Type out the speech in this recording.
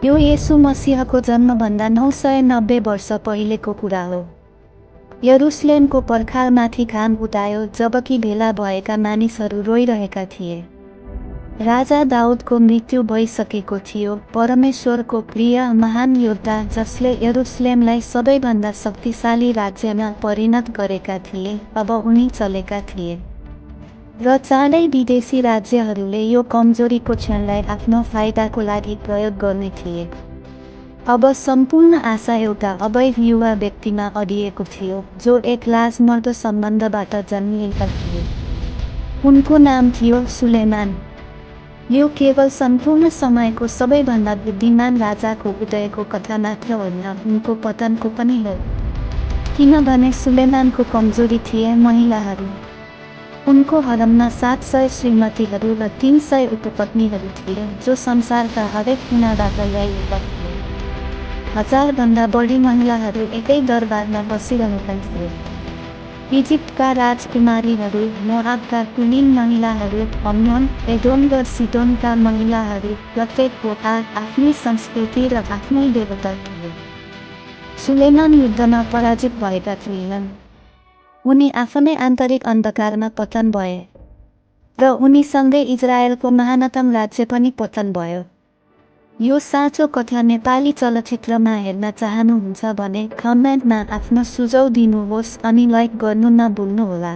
यो येशू मसीहको जन्मभन्दा 990 वर्ष पहिलेको कुरा हो। यरुशलेमको पर्खालमाथि घाम उदायो जबकि भेला भएका मानिसहरू रोइरहेका थिए। राजा दाउदको मृत्यु भइसकेको थियो, परमेश्वरको प्रिय महान योद्धा जसले यरुशलेमलाई सबैभन्दा शक्तिशाली राज्यमा परिणत गरेका थिए, अब उनी चलेका थिए। र चाँडै विदेशी राज्यहरूले यो कमजोरीको क्षणलाई आफ्नो फाइदाको लागि प्रयोग गर्ने थिए। अब सम्पूर्ण आशा एउटा अवैध युवा व्यक्तिमा अडिएको थियो, जो एक लाजमर्दो सम्बन्धबाट जन्मिएका थिए। उनको नाम थियो सुलेमान। यो केवल सम्पूर्ण समयको सबैभन्दा बुद्धिमान राजाको उदयको कथा मात्र होइन, उनको पतनको पनि हो। किनभने सुलेमानको कमजोरी थिए महिलाहरू। उनको हरममा 700 श्रीमतीहरू र 300 उपपत्नीहरू थिए, जो संसारका हरेक कुनाबाट ल्याइएका थिए। 1000 बढी महिलाहरू एकै दरबारमा बसिरहेका थिए। इजिप्टका राजकुमारीहरू, मोआबका कुलीन महिलाहरू, अम्मोन, एदोम र सिदोनका महिलाहरू, प्रत्येकको आफ्नै संस्कृति र आफ्नै देवता थिए। सुलेमान युद्धमा पराजित भएका थिएनन्। उनी आफ्नै आन्तरिक अन्धकारमा पतन भए। र उनीसँगै इजरायलको महानतम राज्य पनि पतन भयो। यो साँचो कथा नेपाली चलचित्रमा हेर्न चाहनुहुन्छ भने कमेन्टमा आफ्नो सुझाव दिनुहोस् अनि लाइक गर्नु नभुल्नुहोला।